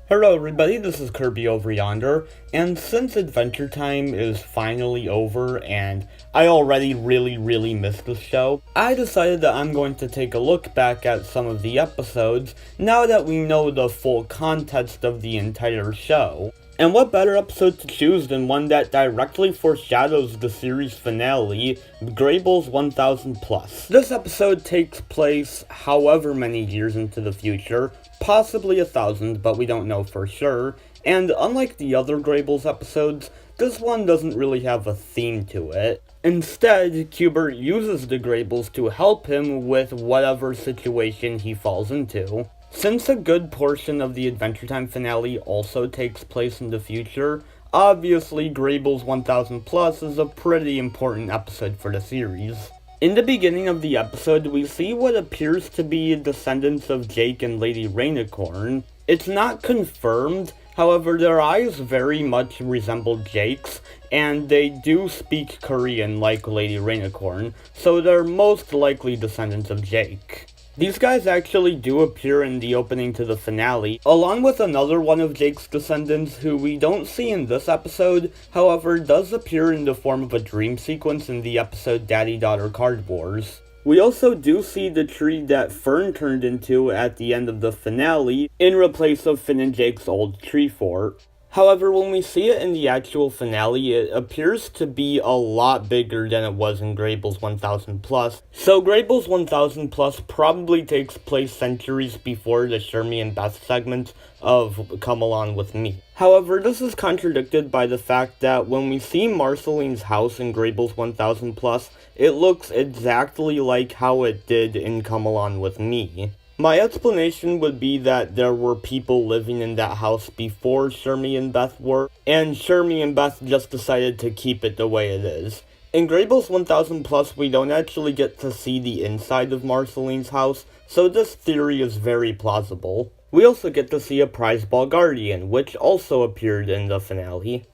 Hello everybody, this is Kirby over yonder, and since Adventure Time is finally over and I already really missed the show, I decided that I'm going to take a look back at some of the episodes now that we know the full context of the entire show. And what better episode to choose than one that directly foreshadows the series finale, Graybles 1000 Plus. This episode takes place however many years into the future, possibly 1,000, but we don't know for sure, and unlike the other Graybles episodes, this one doesn't really have a theme to it. Instead, Cubert uses the Graybles to help him with whatever situation he falls into. Since a good portion of the Adventure Time finale also takes place in the future, obviously Graybles 1000 Plus is a pretty important episode for the series. In the beginning of the episode, we see what appears to be descendants of Jake and Lady Rainicorn. It's not confirmed, however their eyes very much resemble Jake's, and they do speak Korean like Lady Rainicorn, so they're most likely descendants of Jake. These guys actually do appear in the opening to the finale, along with another one of Jake's descendants who we don't see in this episode, however does appear in the form of a dream sequence in the episode Daddy-Daughter Card Wars. We also do see the tree that Fern turned into at the end of the finale, in replace of Finn and Jake's old tree fort. However, when we see it in the actual finale, it appears to be a lot bigger than it was in Graybles 1000 Plus. So Graybles 1000 Plus probably takes place centuries before the Shermie and Beth segment of Come Along With Me. However, this is contradicted by the fact that when we see Marceline's house in Graybles 1000 Plus, it looks exactly like how it did in Come Along With Me. My explanation would be that there were people living in that house before Shermie and Beth were, and Shermie and Beth just decided to keep it the way it is. In Graybles 1000 Plus, we don't actually get to see the inside of Marceline's house, so this theory is very plausible. We also get to see a prize ball guardian, which also appeared in the finale.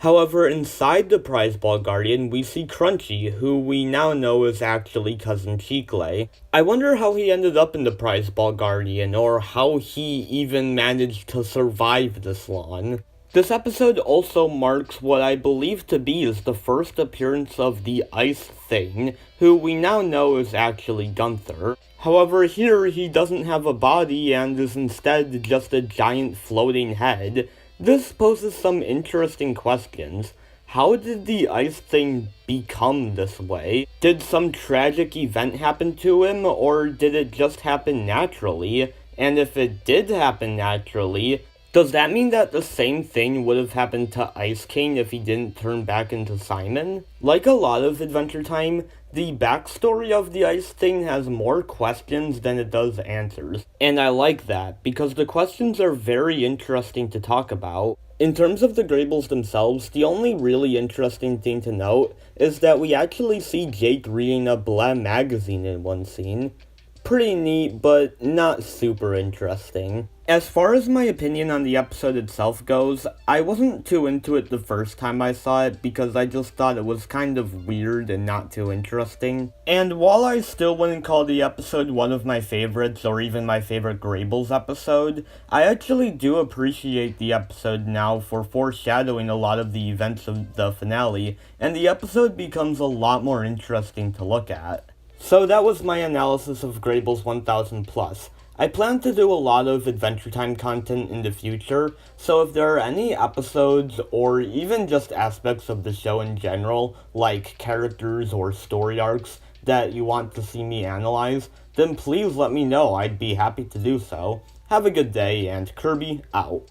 However, inside the prize ball guardian, we see Crunchy, who we now know is actually Cousin Chicle. I wonder how he ended up in the prize ball guardian, or how he even managed to survive this long. This episode also marks what I believe to be is the first appearance of the Ice Thing, who we now know is actually Gunther. However, here he doesn't have a body and is instead just a giant floating head. This poses some interesting questions. How did the Ice Thing become this way? Did some tragic event happen to him, or did it just happen naturally? And if it did happen naturally, does that mean that the same thing would have happened to Ice King if he didn't turn back into Simon? Like a lot of Adventure Time, the backstory of the Ice Thing has more questions than it does answers. And I like that, because the questions are very interesting to talk about. In terms of the Graybles themselves, the only really interesting thing to note is that we actually see Jake reading a Blah magazine in one scene. Pretty neat, but not super interesting. As far as my opinion on the episode itself goes, I wasn't too into it the first time I saw it because I just thought it was kind of weird and not too interesting. And while I still wouldn't call the episode one of my favorites or even my favorite Graybles episode, I actually do appreciate the episode now for foreshadowing a lot of the events of the finale, and the episode becomes a lot more interesting to look at. So that was my analysis of Graybles 1000 Plus. I plan to do a lot of Adventure Time content in the future, so if there are any episodes or even just aspects of the show in general, like characters or story arcs, that you want to see me analyze, then please let me know. I'd be happy to do so. Have a good day, and Kirby out.